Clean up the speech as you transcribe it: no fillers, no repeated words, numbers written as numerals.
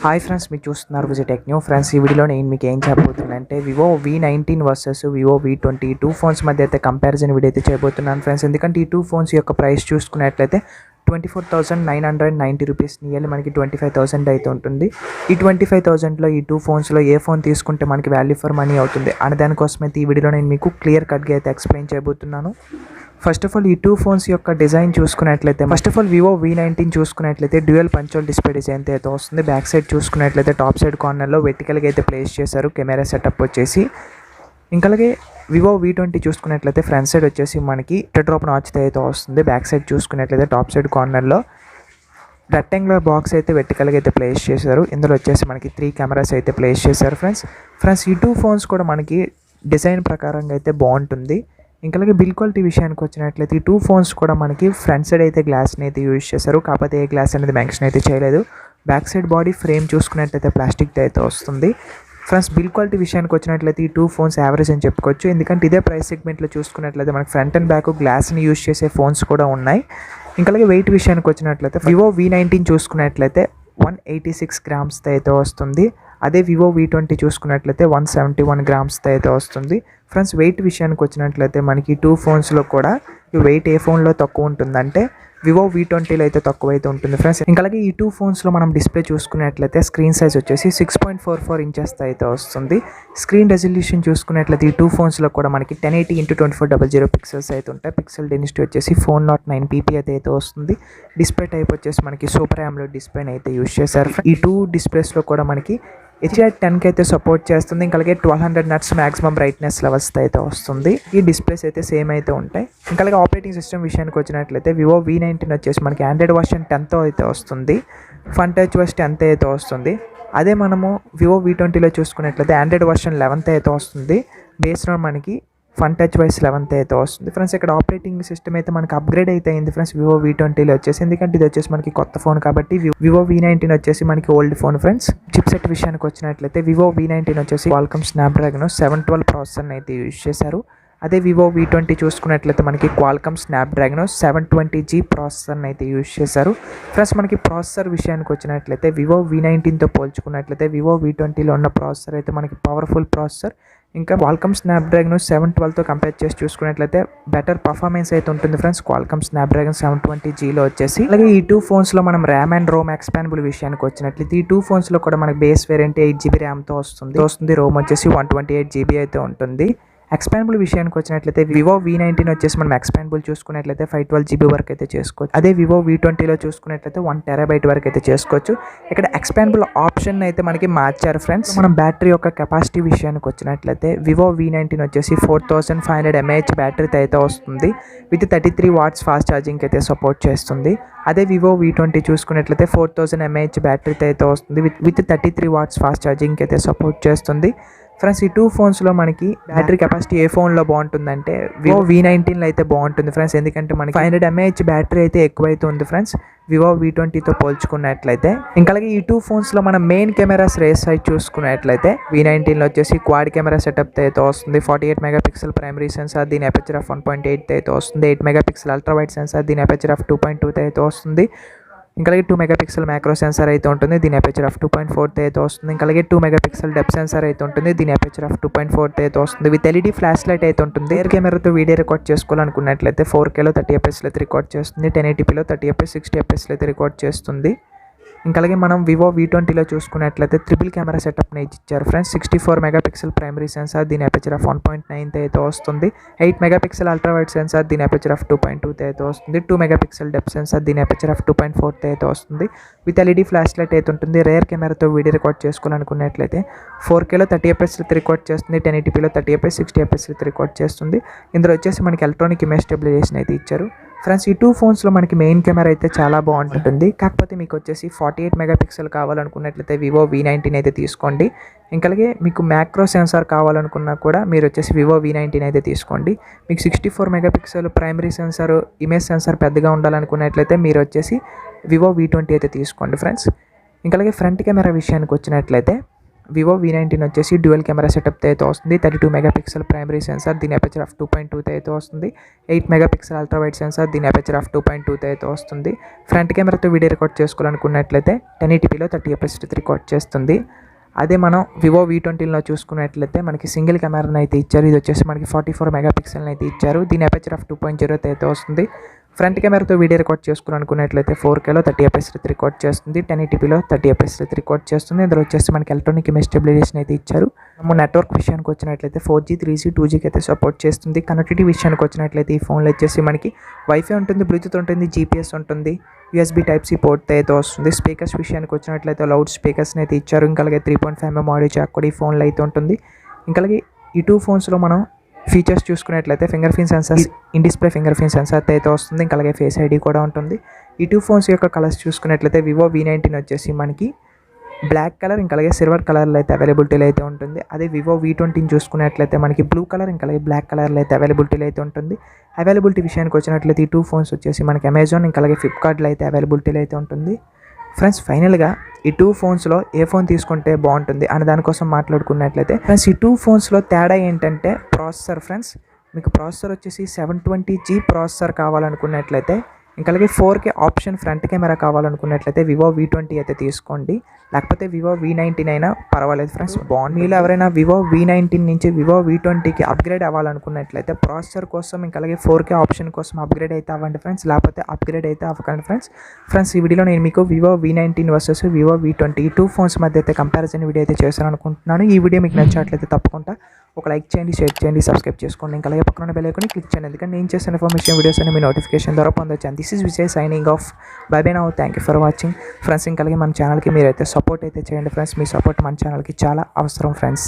Hi friends, మీరు చూస్తున్నారు visit tech new. Friends, ఈ వీడియోలో నేను మీకు ఏం చెప్పబోతున్నానంటే Vivo V19 versus Vivo V20 two phones మధ్య అయితే కంపారిజన్ వీడియో అయితే చేయబోతున్నాను ఫ్రెండ్స్. ఎందుకంటే ఈ టూ ఫోన్స్ యొక్క ప్రైస్ చూసుకున్నట్లయితే 24,990 రూపీస్, నియర్లీ మనకి 25,000 అయితే ఉంటుంది. ఈ 25,000లో ఈ టూ ఫోన్స్లో ఏ ఫోన్ తీసుకుంటే మనకి వాల్యూ ఫర్ మనీ అవుతుంది అనే దానికోసం అయితే ఈ వీడియోలో నేను మీకు క్లియర్ కట్గా అయితే ఎక్స్ప్లెయిన్ చేయబోతున్నాను. ఫస్ట్ ఆఫ్ ఆల్ ఈ టూ ఫోన్స్ యొక్క డిజైన్ చూసుకున్నట్లయితే వివో V19 చూసుకున్నట్లయితే డ్యూయల్ పంచోల్ డిస్ప్లే డిజైన్ అయితే వస్తుంది. బ్యాక్ సైడ్ చూసుకున్నట్లయితే టాప్ సైడ్ కార్నర్లో వెర్టికల్గా అయితే ప్లేస్ చేశారు కెమెరా సెటప్ వచ్చేసి. ఇంకా అలాగే వివో V20 చూసుకున్నట్లయితే ఫ్రంట్ సైడ్ వచ్చేసి మనకి డ్రాప్ నాచ్ అయితే వస్తుంది. బ్యాక్ సైడ్ చూసుకున్నట్లయితే టాప్ సైడ్ కార్నర్లో రెక్టాంగులర్ బాక్స్ అయితే వెర్టికల్గా అయితే ప్లేస్ చేశారు. ఇందులో వచ్చేసి మనకి 3 కెమెరాస్ అయితే ప్లేస్ చేశారు ఫ్రెండ్స్ ఈ టూ ఫోన్స్ కూడా మనకి డిజైన్ ప్రకారంగా అయితే బాగుంటుంది. ఇంకా అలాగే బిల్ క్వాలిటీ విషయానికి వచ్చినట్లయితే ఈ టూ ఫోన్స్ కూడా మనకి ఫ్రంట్ సైడ్ అయితే గ్లాస్ని అయితే యూజ్ చేశారు. కాకపోతే ఏ గ్లాస్ అనేది మెన్షన్ అయితే చేయలేదు. బ్యాక్ సైడ్ బాడీ ఫ్రేమ్ చూసుకున్నట్లయితే ప్లాస్టిక్ అయితే వస్తుంది. ఫ్రెండ్స్, బిల్ క్వాలిటీ విషయానికి వచ్చినట్లయితే ఈ టూ ఫోన్స్ యావరేజ్ అని చెప్పుకోవచ్చు. ఎందుకంటే ఇదే ప్రైస్ సెగ్మెంట్లో చూసుకున్నట్లయితే మనకి ఫ్రంట్ అండ్ బ్యాక్ గ్లాస్ని యూజ్ చేసే ఫోన్స్ కూడా ఉన్నాయి. ఇంకా అలాగే వెయిట్ విషయానికి వచ్చినట్లయితే వివో V19 చూసుకున్నట్లయితే 186 గ్రామ్స్తో అయితే వస్తుంది. అదే వివో V20 చూసుకున్నట్లయితే 171 గ్రామ్స్తో అయితే వస్తుంది. ఫ్రెండ్స్, వెయిట్ విషయానికి వచ్చినట్లయితే మనకి టూ ఫోన్స్లో కూడా ఈ వెయిట్ ఏ ఫోన్లో తక్కువ ఉంటుందంటే వివో V20లో అయితే తక్కువ అయితే ఉంటుంది ఫ్రెండ్స్. ఇంకా అలాగే ఈ టూ ఫోన్స్లో మనం డిస్ప్లే చూసుకున్నట్లయితే స్క్రీన్ సైజ్ వచ్చేసి 6.44 ఇంచెస్తో అయితే వస్తుంది. స్క్రీన్ రెజల్యూషన్ చూసుకున్నట్లయితే ఈ టూ ఫోన్స్లో కూడా మనకి 1080x2400 పిక్సెల్స్ అయితే ఉంటాయి. పిక్సెల్ డెన్సిటీ వచ్చేసి 409 ppi అయితే వస్తుంది. డిస్ప్లే టైప్ వచ్చేసి మనకి సూపర్ AMOLED డిస్ప్లేని అయితే యూజ్ చేశారు. ఈ టూ డిస్ప్లేస్లో కూడా మనకి HDR10కి అయితే సపోర్ట్ చేస్తుంది. ఇంకా అలాగే 1200 నట్స్ మ్యాక్సిమం బ్రైట్నెస్ లెవెల్స్ అయితే వస్తుంది. ఈ డిస్ప్లేస్ అయితే సేమ్ అయితే ఉంటాయి. ఇంకా అలాగే ఆపరేటింగ్ సిస్టమ్ విషయానికి వచ్చినట్లయితే వివో V19 వచ్చేసి మనకి ఆండ్రాయిడ్ వర్షన్ 10తో అయితే వస్తుంది. ఫన్ టచ్ OS 10 అయితే వస్తుంది. అదే మనము వివో V20లో చూసుకున్నట్లయితే ఆండ్రాయిడ్ వర్షన్ 11 అయితే వస్తుంది. బేస్డ్ ఆన్ మనకి ఫన్ టచ్ OS 11 అయితే వస్తుంది. ఫ్రెండ్స్, ఇక్కడ ఆపరేటింగ్ సిస్టమ్ అయితే మనకి అప్గ్రేడ్ అయితే అయింది ఫ్రెండ్స్ వివో V20లో వచ్చేసి. ఎందుకంటే ఇది వచ్చేసి మనకి కొత్త ఫోన్ కాబట్టి వివో V19 వచ్చేసి మనకి ఓల్డ్ ఫోన్ ఫ్రెండ్స్. చిప్సెట్ విషయానికి వచ్చినట్లయితే వివో V19 వచ్చేసి క్వాల్కమ్ స్నాప్డ్రాగన్ 712 ప్రాసెసర్ని అయితే యూజ్ చేశారు. అదే వివో V20 చూసుకున్నట్లయితే మనకి క్వాల్కమ్ స్నాప్డ్రాగన్ 720G ప్రాసెసర్ని అయితే యూజ్ చేశారు. ఫ్రెండ్స్, మనకి ప్రాసెసర్ విషయానికి వచ్చినట్లయితే వివో V19తో పోల్చుకున్నట్లయితే వివో V20లో ఉన్న ప్రాసెసర్ అయితే మనకి పవర్ఫుల్ ప్రాసెసర్. ఇంకా క్వాల్కమ్ స్నాప్డ్రాగన్ 712తో కంపేర్ చేసి చూసుకున్నట్లయితే బెటర్ పర్ఫార్మెన్స్ అయితే ఉంటుంది ఫ్రెండ్స్ క్వాల్కమ్ స్నాప్డ్రాగన్ 720Gలో వచ్చేసి. అలాగే ఈ టూ ఫోన్స్లో మనం ర్యామ్ అండ్ రోమ్ ఎక్స్పాండబుల్ విషయానికి వచ్చినట్లయితే ఈ టూ ఫోన్స్లో కూడా మనకి బేస్ వేరియంట్ 8GB ర్యామ్తో వస్తుంది. రోమ్ వచ్చేసి 128GB అయితే ఉంటుంది. ఎక్స్పాండబుల్ విషయానికి వచ్చినట్లయితే వివో V19 వచ్చేసి మనం ఎక్స్పాండబుల్ చూసుకున్నట్లయితే 512GB వరకు అయితే చేసుకోవచ్చు. అదే వివో V20లో చూసుకున్నట్లయితే 1TB వరకు అయితే చేసుకోవచ్చు. ఇక్కడ ఎక్స్పాండబుల్ ఆప్షన్ అయితే మనకి మార్చారు ఫ్రెండ్స్. మనం బ్యాటరీ యొక్క కెపాసిటీ విషయానికి వచ్చినట్లయితే వివో V19 వచ్చేసి 4500 mAh బ్యాటరీతో అయితే వస్తుంది. విత్ 33 watts ఫాస్ట్ ఛార్జింగ్ అయితే సపోర్ట్ చేస్తుంది. అదే వివో V20 చూసుకున్నట్లయితే 4000 mAh బ్యాటరీతో అయితే వస్తుంది. విత్ 33 watts ఫాస్ట్ ఛార్జింగ్ అయితే సపోర్ట్ చేస్తుంది. ఫ్రెండ్స్, ఈ టూ ఫోన్స్లో మనకి బ్యాటరీ కెపాసిటీ ఏ ఫోన్లో బాగుంటుందంటే వివో V19లో అయితే బాగుంటుంది ఫ్రెండ్స్. ఎందుకంటే మనకి 500 mAh బ్యాటరీ అయితే ఎక్కువైతే ఉంది ఫ్రెండ్స్ వివో V20తో పోల్చుకున్నట్లయితే. ఇంకా అలాగే ఈ టూ ఫోన్స్లో మనం మెయిన్ కెమెరాస్ రేస్ సైడ్ చూసుకున్నట్లయితే V19లో వచ్చేసి క్వాడ్ కెమెరా సెటప్ అయితే వస్తుంది. 48 మెగాపిక్సెల్ ప్రైమరీ సెన్సార్, దీని అపర్చర్ ఆఫ్ 1.8 అయితే వస్తుంది. 8 మెగాపిక్సెల్ అల్ట్రా వైడ్ సెన్సార్, దీని అపర్చర్ ఆఫ్ 2.2 అయితే వస్తుంది. ఇంకా అలాగే 2 మెగాపిక్సెల్ మ్యాక్రో సెన్సార్ అయితే ఉంటుంది. దీని అపర్చర్ ఆఫ్ 2.4 అయితే వస్తుంది. ఇంకా అలాగే 2 మెగాపిక్సెల్ డెప్త్ సెన్సార్ అయితే ఉంటుంది. దీని అపర్చర్ ఆఫ్ 2.4 అయితే వస్తుంది. విత్ LED ఫ్లాష్ లైట్ అయితే ఉంటుంది. రియర్ కెమెరాతో వీడియో రికార్డ్ చేసుకోవాలనుకున్నట్లయితే 4Kలో 30fps అయితే రికార్డ్ చేస్తుంది. 1080pలో 30fps 60fps అయితే రికార్డ్ చేస్తుంది. ఇంకా అలాగే మనం వివో V20లో చూసుకున్నట్లయితే ట్రిపుల్ కెమెరా సెటప్ని ఇచ్చారు ఫ్రెండ్స్. 64 మెగాపిక్సెల్ ప్రైమరీ సెన్సార్, దీని అపర్చర్ ఆఫ్ 1.9 అయితే వస్తుంది. 8 మెగాపిక్సెల్ అల్ట్రా వైడ్ సెన్సార్, దీని అపర్చర్ ఆఫ్ 2.2 అయితే వస్తుంది. 2 మెగాపిక్సెల్ డెప్త్ సెన్సార్, దీని అపర్చర్ ఆఫ్ 2.4 అయితే వస్తుంది. విత్ LED ఫ్లాష్ లైట్ అయితే ఉంటుంది. రేర్ కెమెరాతో వీడియో రికార్డ్ చేసుకోవాలనుకున్నట్లయితే 4Kలో 30fps అయితే రికార్డ్ చేస్తుంది. 1080pలో 30fps 60fps అయితే రికార్డ్ చేస్తుంది. ఇందులో వచ్చేసి మనకి ఎలక్ట్రానిక్ ఇమేజ్ స్టెబిలైజేషన్ అయితే ఇచ్చారు. ఫ్రెండ్స్, ఈ టూ ఫోన్స్లో మనకి మెయిన్ కెమెరా అయితే చాలా బాగుంటుంది. కాకపోతే మీకు వచ్చేసి 48 మెగాపిక్సెల్ కావాలనుకున్నట్లయితే వివో V19 అయితే తీసుకోండి. ఇంకా అలాగే మీకు మ్యాక్రో సెన్సార్ కావాలనుకున్నా కూడా మీరు వచ్చేసి వివో V19 అయితే తీసుకోండి. మీకు 64 megapixel primary censor, image censor పెద్దగా ఉండాలనుకున్నట్లయితే మీరు వచ్చేసి వివో V20 అయితే తీసుకోండి ఫ్రెండ్స్. ఇంకా అలాగే ఫ్రంట్ కెమెరా విషయానికి వచ్చినట్లయితే వివో V19 వచ్చేసి డ్యూయల్ కెమెరా సెటప్తో అయితే వస్తుంది. 32 మెగాపిక్సెల్ ప్రైమరీ సెన్సార్, దీని అపర్చర్ ఆఫ్ 2.2తో అయితే వస్తుంది. 8 మెగాపిక్సెల్ అల్ట్రా వైడ్ సెన్సార్, దీని అపర్చర్ ఆఫ్ 2.2తో అయితే వస్తుంది. ఫ్రంట్ కెమెరాతో వీడియో రికార్డ్ చేసుకోవాలనుకున్నట్లయితే 1080pలో 30fps రికార్డ్ చేస్తుంది. అదే మనం వివో V20లో చూసుకున్నట్లయితే మనకి సింగిల్ కెమెరాని అయితే ఇచ్చారు. ఇది వచ్చేసి మనకి 44 మెగాపిక్సెల్ని అయితే ఇచ్చారు. దీని అపర్చర్ ఆఫ్ 2.0తో అయితే వస్తుంది. ఫ్రంట్ కెమెరాతో వీడియో రికార్డ్ చేసుకోవాలనుకున్నట్లయితే 4Kలో 30fps రికార్డ్ చేస్తుంది. 1080pలో 30fps రికార్డ్ చేస్తుంది. ఇందులో వచ్చేసి మనకి ఎలక్ట్రానిక్ ఇమేజ్ స్టెబిలైజేషన్ అయితే ఇచ్చారు. మనం నెట్వర్క్ విషయానికి వచ్చినట్లయితే 4G 3G 2Gకి అయితే సపోర్ట్ చేస్తుంది. కనెక్టివిటీ విషయానికి వచ్చినట్లయితే ఈ ఫోన్లో వచ్చేసి మనకి వైఫై ఉంటుంది, బ్లూటూత్ ఉంటుంది, GPS ఉంటుంది, USB Type-C పోర్ట్ అయితే వస్తుంది. స్పీకర్స్ విషయానికి వచ్చినట్లయితే లౌడ్ స్పీకర్స్ని అయితే ఇచ్చారు. ఇంకా అలాగే 3.5mm ఆడియో జాక్ కూడా ఈ ఫోన్లో అయితే ఉంటుంది. ఇంకా అలాగే ఈ 2 ఫోన్స్లో మనం ఫీచర్స్ చూసుకున్నట్లయితే finger print censor, in display finger print censor అయితే వస్తుంది. ఇంకా అలాగే ఫేస్ ID కూడా ఉంటుంది. ఈ 2 ఫోన్స్ యొక్క కలర్స్ చూసుకున్నట్లయితే వివో V19 వచ్చేసి మనకి బ్లాక్ కలర్, ఇంకా అలాగే సిల్వర్ కలర్లో అయితే అవైలబిలిటీలో అయితే ఉంటుంది. అదే వివో V20 చూసుకున్నట్లయితే మనకి బ్లూ కలర్, ఇంకా అలాగే బ్లాక్ కలర్లో అయితే అవైలబిలిటీలో అయితే ఉంటుంది. అవైలబిలిటీ విషయానికి వచ్చినట్లయితే ఈ 2 ఫోన్స్ వచ్చేసి మనకి అమెజాన్, ఇంకా అలాగే ఫ్లిప్కార్ట్లో అయితే అవైలబిలిటీలో అయితే ఉంటుంది. ఫ్రెండ్స్ ఫైనల్గా ఈ 2 ఫోన్స్లో ఏ ఫోన్ తీసుకుంటే బాగుంటుంది అనే దానికోసం మాట్లాడుకున్నట్లయితే ఫ్రెండ్స్ ఈ 2 ఫోన్స్లో తేడా ఏంటంటే ప్రాసెసర్. ఫ్రెండ్స్ మీకు ప్రాసెసర్ వచ్చేసి 720G ప్రాసెసర్ కావాలనుకున్నట్లయితే, ఇంకా అలాగే 4K ఆప్షన్ ఫ్రంట్ కెమెరా కావాలనుకున్నట్లయితే వివో V20 అయితే తీసుకోండి. లేకపోతే వివో V19 అయినా పర్వాలేదు ఫ్రెండ్స్, బాగుంది. మీలో ఎవరైనా వివో V19 నుంచి వివో V20కి అప్గ్రేడ్ అవ్వాలనుకున్నట్లయితే ప్రాసెసర్ కోసం, ఇంకా అలాగే 4K ఆప్షన్ కోసం అప్గ్రేడ్ అయితే అవ్వండి ఫ్రెండ్స్, లేకపోతే అప్గ్రేడ్ అయితే అవ్వకండి ఫ్రెండ్స్ ఈ వీడియోలో నేను మీకు Vivo V19 versus Vivo V20 ఈ 2 ఫోన్స్ మధ్య అయితే కంపారిజన్ వీడియో అయితే చేశాను అనుకుంటున్నాను. ఈ వీడియో మీకు నచ్చినట్లయితే తప్పకుండా ఒక లైక్ చేయండి, షేర్ చేయండి, సబ్స్క్రైబ్ చేసుకోండి. ఇంకా అలాగే పక్కన బెల్ ఐకాన్ని క్లిక్ చేయండి, ఎందుకంటే నేను చేసిన ఇన్ఫర్మేషన్ వీడియోస్ అన్ని మీ నోటిఫికేషన్ ద్వారా పొందొచ్చు. And this is Vijay signing off. By by now, thank you for watching friends. ఇంకా అలాగే మన ఛానల్కి మీరైతే సపోర్ట్ అయితే చేయండి ఫ్రెండ్స్. మీ సపోర్ట్ మన ఛానల్కి చాలా అవసరం ఫ్రెండ్స్.